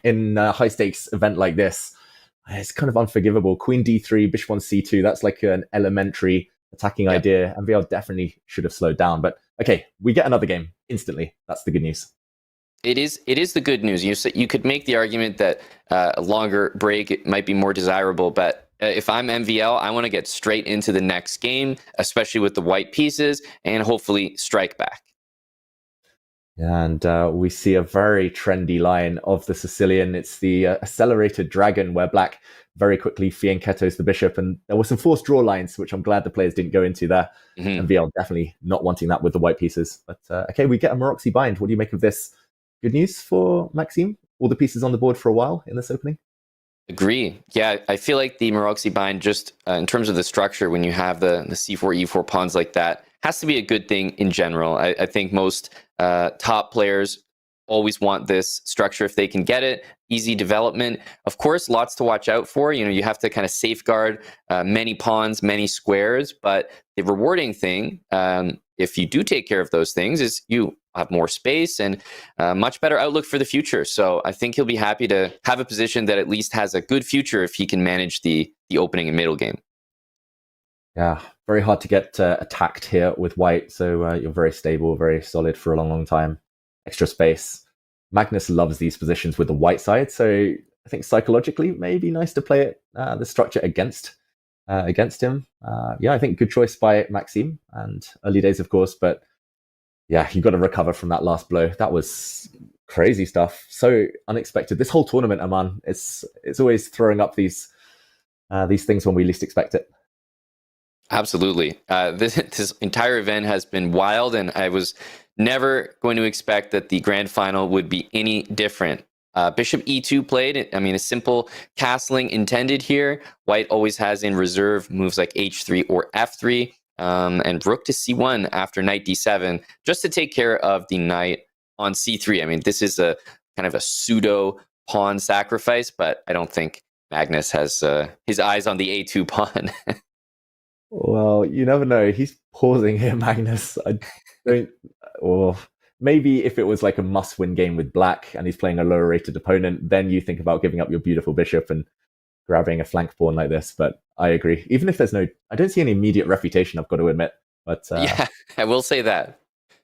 in a high stakes event like this, it's kind of unforgivable. Queen d3, bishop on c2. That's like an elementary attacking idea. MVL definitely should have slowed down. But okay, we get another game instantly. That's the good news. It is the good news. You could make the argument that a longer break might be more desirable, but if I'm MVL, I want to get straight into the next game, especially with the white pieces, and hopefully strike back. And we see a very trendy line of the Sicilian. It's the accelerated dragon, where black very quickly fianchettos the bishop, and there were some forced draw lines, which I'm glad the players didn't go into there. MVL definitely not wanting that with the white pieces. But okay, we get a Maroczy bind. What do you make of this? Good news for Maxime? All the pieces on the board for a while in this opening? Agree. Yeah, I feel like the Maroczy bind, just in terms of the structure, when you have the c4, e4 pawns like that, has to be a good thing in general. I think most top players always want this structure if they can get it. Easy development. Of course, lots to watch out for. You have to kind of safeguard many pawns, many squares. But the rewarding thing, if you do take care of those things, is you have more space and much better outlook for the future. So I think he'll be happy to have a position that at least has a good future if he can manage the opening and middle game. Yeah, very hard to get attacked here with white. So you're very stable, very solid for a long, long time. Extra space. Magnus loves these positions with the white side. So I think psychologically, maybe nice to play it, the structure against him. Yeah, I think good choice by Maxime, and early days, of course, but yeah, you got to recover from that last blow. That was crazy stuff. So unexpected. This whole tournament, Aman, it's always throwing up these things when we least expect it. Absolutely. This entire event has been wild, and I was never going to expect that the grand final would be any different. Bishop e2 played. I mean, a simple castling intended here. White always has in reserve moves like h3 or f3. And rook to c1 after knight d7, just to take care of the knight on c3. I mean, this is a kind of a pseudo pawn sacrifice, but I don't think Magnus has his eyes on the a2 pawn. Well, you never know. He's pausing here, Magnus. I don't. Or maybe if it was like a must-win game with black and he's playing a lower-rated opponent, then you think about giving up your beautiful bishop and grabbing a flank pawn like this. But I agree. Even if there's I don't see any immediate refutation, I've got to admit. But yeah, I will say that.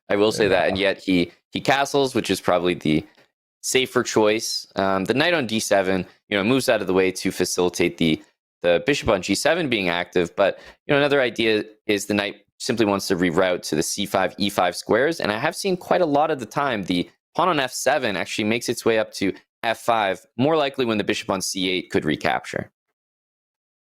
And yet he castles, which is probably the safer choice. The knight on d7, moves out of the way to facilitate the bishop on g7 being active. But another idea is the knight simply wants to reroute to the c5, e5 squares. And I have seen quite a lot of the time the pawn on f7 actually makes its way up to f5, more likely when the bishop on c8 could recapture.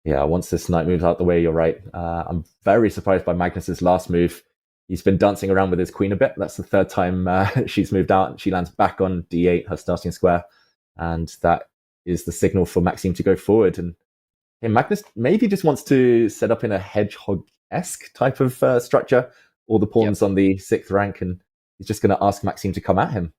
Yeah, once this knight moves out the way, you're right. I'm very surprised by Magnus's last move. He's been dancing around with his queen a bit. That's the third time she's moved out. She lands back on d8, her starting square. And that is the signal for Maxime to go forward. And Magnus maybe just wants to set up in a hedgehog-esque type of structure. All the pawns on the 6th rank, and he's just going to ask Maxime to come at him.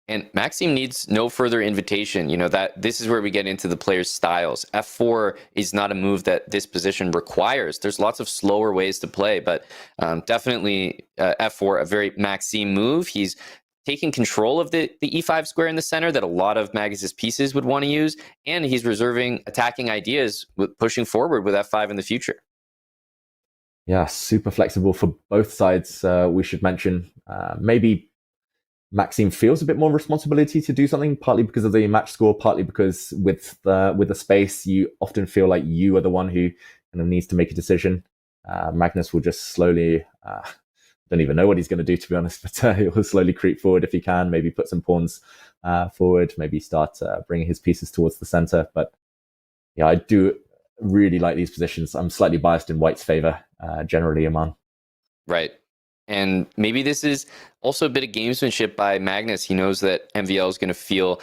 And Maxime needs no further invitation. That this is where we get into the players' styles. F4 is not a move that this position requires. There's lots of slower ways to play, but definitely F4, a very Maxime move. He's taking control of the e5 square in the center that a lot of Magnus's pieces would want to use, and he's reserving attacking ideas with pushing forward with f5 in the future. Yeah, super flexible for both sides. We should mention maybe Maxime feels a bit more responsibility to do something, partly because of the match score, partly because with the space, you often feel like you are the one who kind of needs to make a decision. Magnus will just slowly, don't even know what he's going to do, to be honest, but he'll slowly creep forward if he can, maybe put some pawns forward, maybe start bringing his pieces towards the center. But yeah, I do really like these positions. I'm slightly biased in white's favor, generally, Aman. Right. And maybe this is also a bit of gamesmanship by Magnus. He knows that MVL is going to feel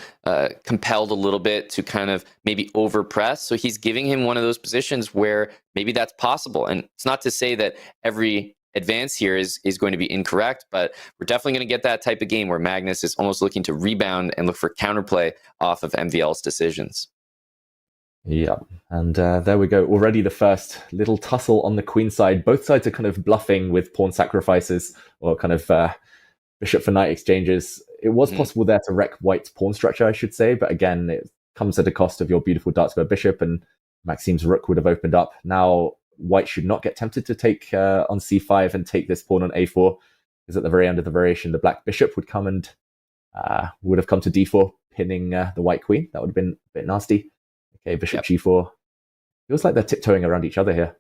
compelled a little bit to kind of maybe overpress. So he's giving him one of those positions where maybe that's possible. And it's not to say that every advance here is going to be incorrect, but we're definitely going to get that type of game where Magnus is almost looking to rebound and look for counterplay off of MVL's decisions. Yeah, and there we go. Already the first little tussle on the queen side. Both sides are kind of bluffing with pawn sacrifices or kind of bishop for knight exchanges. it was Mhm. possible there to wreck White's pawn structure, I should say, but again, it comes at the cost of your beautiful dark square bishop, and Maxime's rook would have opened up. Now, White should not get tempted to take on c5 and take this pawn on a4, because at the very end of the variation, the black bishop would come and would have come to d4, pinning the white queen. That would have been a bit nasty. Okay, bishop Yep. g4. Feels like they're tiptoeing around each other here.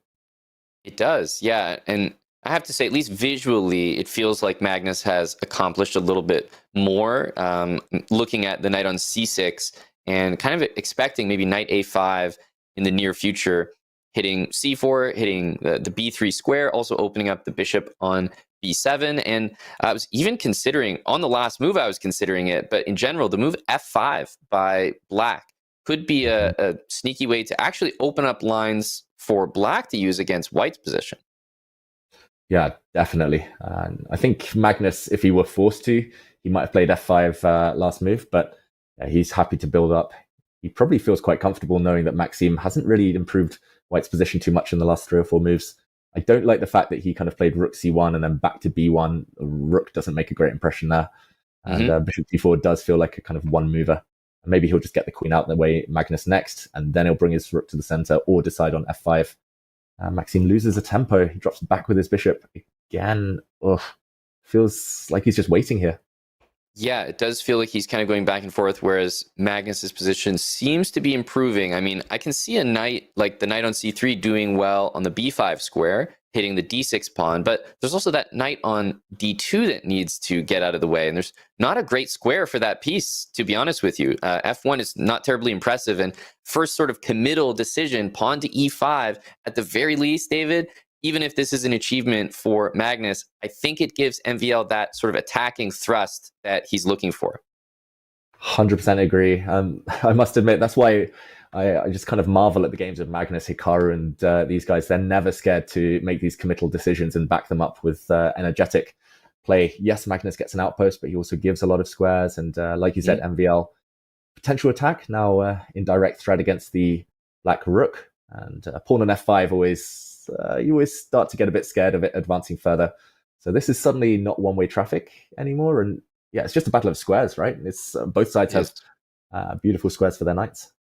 It does, yeah. And I have to say, at least visually, it feels like Magnus has accomplished a little bit more. Looking at the knight on c6 and kind of expecting maybe knight a5 in the near future, hitting c4, hitting the b3 square, also opening up the bishop on b7. And I was even considering, on the last move, I was considering it, but in general, the move f5 by black could be a sneaky way to actually open up lines for black to use against White's position. Yeah, definitely. I think Magnus, if he were forced to, he might have played f5 last move, but yeah, he's happy to build up. He probably feels quite comfortable knowing that Maxime hasn't really improved White's position too much in the last 3 or 4 moves. I don't like the fact that he kind of played rook c1 and then back to b1. Rook doesn't make a great impression there. And bishop d4 does feel like a kind of one mover. And maybe he'll just get the queen out the way Magnus next, and then he'll bring his rook to the center or decide on f5. Maxime loses a tempo. He drops back with his bishop again. Ugh, feels like he's just waiting here. Yeah, it does feel like he's kind of going back and forth, whereas Magnus's position seems to be improving. I mean, I can see a knight, like the knight on c3, doing well on the b5 square, hitting the d6 pawn, but there's also that knight on d2 that needs to get out of the way, and there's not a great square for that piece, to be honest with you. F1 is not terribly impressive, and first sort of committal decision, pawn to e5, at the very least, David, even if this is an achievement for Magnus, I think it gives MVL that sort of attacking thrust that he's looking for. 100% agree. I must admit, that's why I just kind of marvel at the games of Magnus, Hikaru, and these guys. They're never scared to make these committal decisions and back them up with energetic play. Yes, Magnus gets an outpost, but he also gives a lot of squares. And like you said, MVL, potential attack, now in direct threat against the black rook. And pawn on f5 always, you always start to get a bit scared of it advancing further. So this is suddenly not one-way traffic anymore. And yeah, it's just a battle of squares, right? It's both sides have beautiful squares for their knights.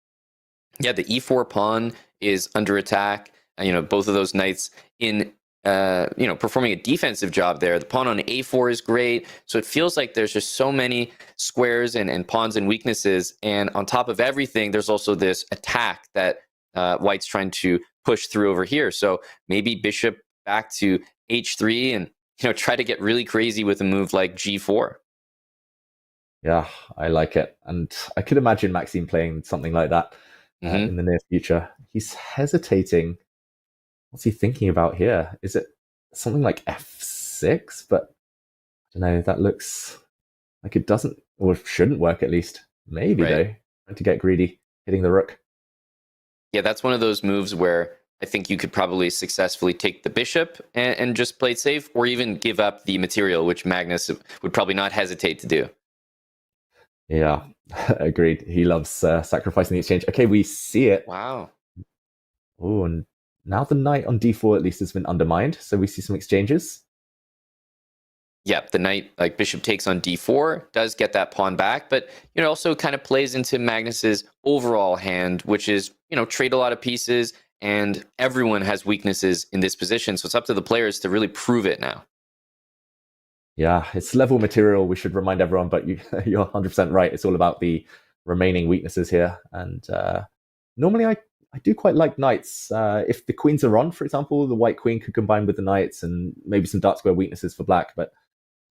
Yeah, the e4 pawn is under attack. Both of those knights in performing a defensive job there. The pawn on a4 is great. So it feels like there's just so many squares and pawns and weaknesses. And on top of everything, there's also this attack that White's trying to push through over here. So maybe bishop back to h3 and try to get really crazy with a move like g4. Yeah, I like it. And I could imagine Maxime playing something like that in the near future. He's hesitating. What's he thinking about here? Is it something like f6? But I don't know, that looks like it doesn't, or shouldn't work at least. Maybe, Right. though. Trying to get greedy, hitting the rook. Yeah, that's one of those moves where I think you could probably successfully take the bishop and just play it safe, or even give up the material, which Magnus would probably not hesitate to do. Yeah, agreed. He loves sacrificing the exchange. Okay, we see it. Wow. Oh, and now the knight on d4 at least has been undermined, so we see some exchanges. Yeah, the knight, like bishop takes on d4, does get that pawn back, but also kind of plays into Magnus's overall hand, which is trade a lot of pieces, and everyone has weaknesses in this position, so it's up to the players to really prove it now. Yeah, it's level material, we should remind everyone, but you're 100% right. It's all about the remaining weaknesses here. And normally I do quite like knights. If the queens are on, for example, the white queen could combine with the knights and maybe some dark square weaknesses for black. But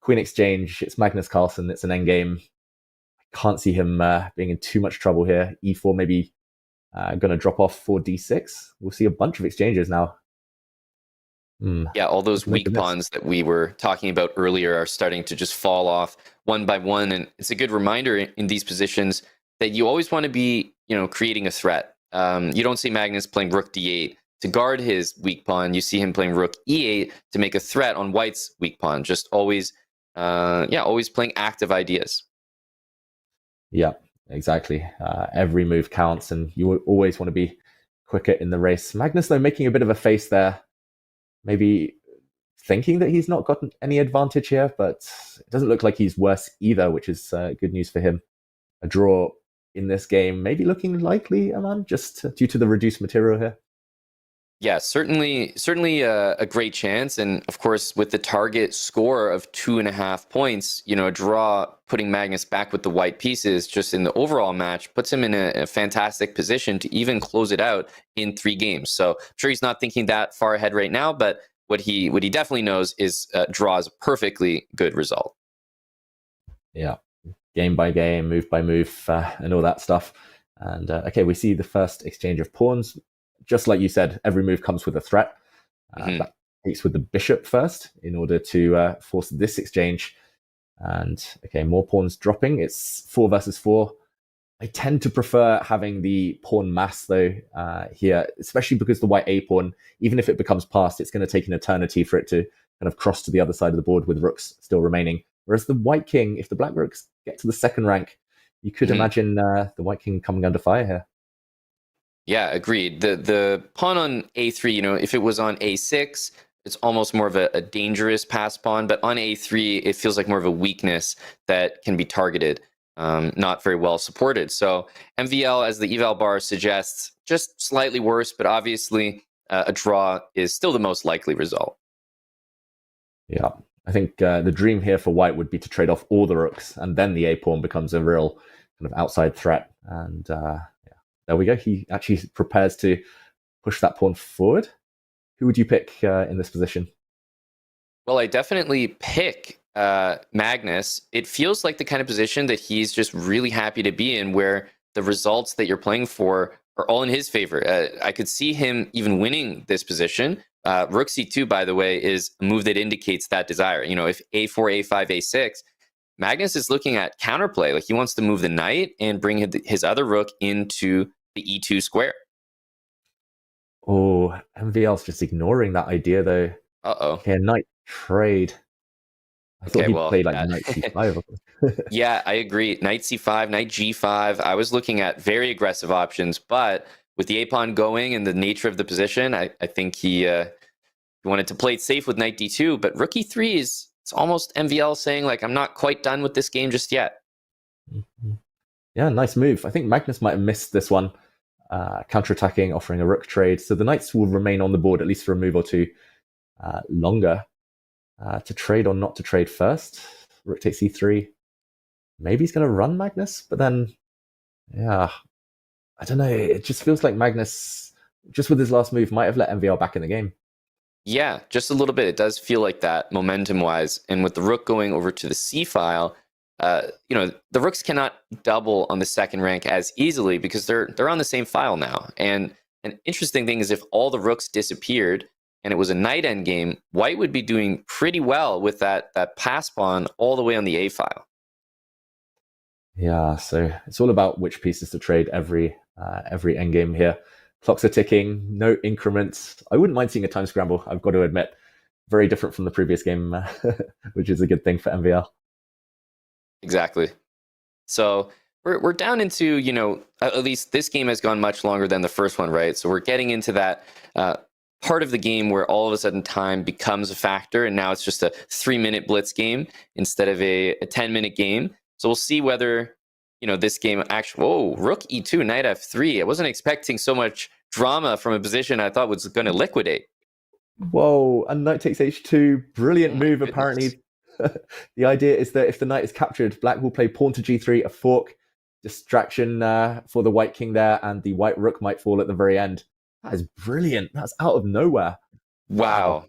queen exchange, it's Magnus Carlsen, it's an endgame. I can't see him being in too much trouble here. E4 maybe going to drop off for d6. We'll see a bunch of exchanges now. Yeah, all those weak pawns that we were talking about earlier are starting to just fall off one by one. And it's a good reminder in these positions that you always want to be, creating a threat. You don't see Magnus playing rook d8 to guard his weak pawn. You see him playing rook e8 to make a threat on White's weak pawn. Just always, always playing active ideas. Yeah, exactly. Every move counts, and you always want to be quicker in the race. Magnus, though, making a bit of a face there. Maybe thinking that he's not gotten any advantage here, but it doesn't look like he's worse either, which is good news for him. A draw in this game maybe looking likely, Aman, just due to the reduced material here. Yeah, certainly a great chance, and of course, with the target score of 2.5 points, a draw putting Magnus back with the white pieces just in the overall match puts him in a fantastic position to even close it out in 3 games. So I'm sure he's not thinking that far ahead right now, but what he definitely knows is draw is a perfectly good result. Yeah, game by game, move by move, and all that stuff. And okay, we see the first exchange of pawns. Just like you said, every move comes with a threat. Black takes with the bishop first in order to force this exchange. And okay, more pawns dropping. It's 4 versus 4. I tend to prefer having the pawn mass though here, especially because the white a pawn, even if it becomes passed, it's going to take an eternity for it to kind of cross to the other side of the board with rooks still remaining. Whereas the white king, if the black rooks get to the second rank, you could imagine the white king coming under fire here. Yeah, agreed. The pawn on a3, if it was on a6, it's almost more of a dangerous pass pawn, but on a3, it feels like more of a weakness that can be targeted, not very well supported. So MVL, as the eval bar suggests, just slightly worse, but obviously a draw is still the most likely result. Yeah, I think the dream here for white would be to trade off all the rooks, and then the a pawn becomes a real kind of outside threat. And there we go. He actually prepares to push that pawn forward. Who would you pick in this position? Well, I definitely pick Magnus. It feels like the kind of position that he's just really happy to be in, where the results that you're playing for are all in his favor. I could see him even winning this position. Rook c2, by the way, is a move that indicates that desire. If a4, a5, a6, Magnus is looking at counterplay. Like he wants to move the knight and bring his other rook into the e2 square. Oh, MVL's just ignoring that idea though. Uh-oh. Okay, knight trade. I thought he'd play like knight c5. Yeah, I agree. Knight c5, knight g5. I was looking at very aggressive options, but with the a-pawn going and the nature of the position, I think he wanted to play it safe with knight d2. But rook e3 it's almost MVL saying, like, I'm not quite done with this game just yet. Yeah, nice move. I think Magnus might have missed this one. Counterattacking, offering a rook trade. So the knights will remain on the board, at least for a move or two longer. To trade or not to trade first. Rook takes e3. Maybe he's going to run Magnus, but then, yeah, I don't know. It just feels like Magnus, just with his last move, might have let MVL back in the game. Yeah, just a little bit. It does feel like that momentum-wise. And with the rook going over to the c file, the rooks cannot double on the second rank as easily because they're on the same file now. And an interesting thing is if all the rooks disappeared and it was a knight endgame, white would be doing pretty well with that pass pawn all the way on the a file. Yeah, so it's all about which pieces to trade every endgame here. Clocks are ticking, no increments. I wouldn't mind seeing a time scramble, I've got to admit. Very different from the previous game, which is a good thing for MVL. Exactly. So we're down into, at least this game has gone much longer than the first one, right? So we're getting into that part of the game where all of a sudden time becomes a factor, and now it's just a 3-minute blitz game instead of a 10-minute game. So we'll see whether, this game actually, rook e2, knight f3. I wasn't expecting so much drama from a position I thought was going to liquidate. Whoa, and knight takes h2. Brilliant move, apparently. The idea is that if the knight is captured, black will play pawn to g3, a fork, distraction for the white king there, and the white rook might fall at the very end. That is brilliant. That's out of nowhere. Wow.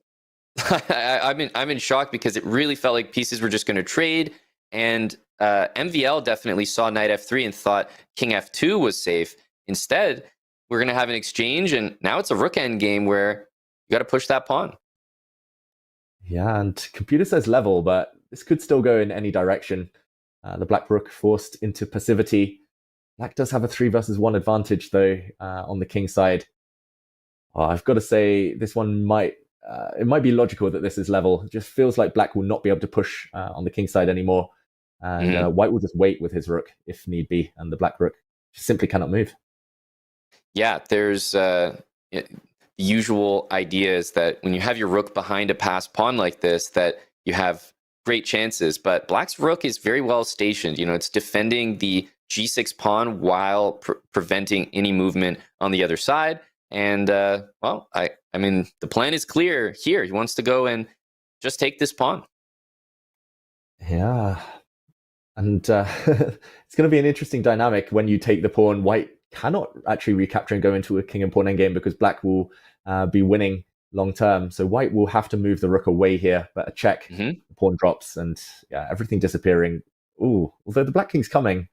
I'm in shock because it really felt like pieces were just going to trade, and MVL definitely saw knight f3 and thought king f2 was safe. Instead, we're going to have an exchange, and now it's a rook end game where you got to push that pawn. Yeah, and computer says level, but this could still go in any direction. The black rook forced into passivity. Black does have a 3 versus 1 advantage, though, on the king side. I've got to say, this one might be logical that this is level. It just feels like black will not be able to push on the king side anymore. And white will just wait with his rook if need be, and the black rook just simply cannot move. Yeah, there's the usual idea is that when you have your rook behind a passed pawn like this, that you have great chances. But black's rook is very well stationed. It's defending the g6 pawn while preventing any movement on the other side. And well, I mean, the plan is clear here. He wants to go and just take this pawn. Yeah. And it's going to be an interesting dynamic when you take the pawn. White cannot actually recapture and go into a king and pawn endgame because black will be winning long term. So white will have to move the rook away here, but a check, the pawn drops, and yeah, everything disappearing. Ooh, although the black king's coming,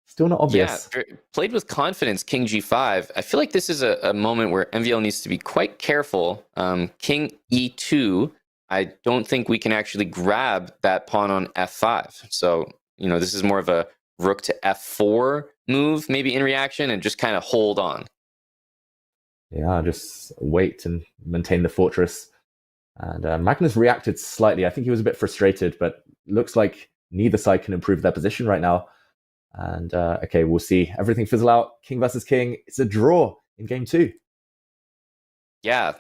still not obvious. Yeah, played with confidence, king g5. I feel like this is a moment where MVL needs to be quite careful. King e2, I don't think we can actually grab that pawn on f5. So, this is more of a rook to f4 move, maybe in reaction, and just kind of hold on. Yeah, just wait and maintain the fortress. And Magnus reacted slightly. I think he was a bit frustrated, but looks like neither side can improve their position right now. And okay, we'll see. Everything fizzle out. King versus king. It's a draw in game 2. Yeah,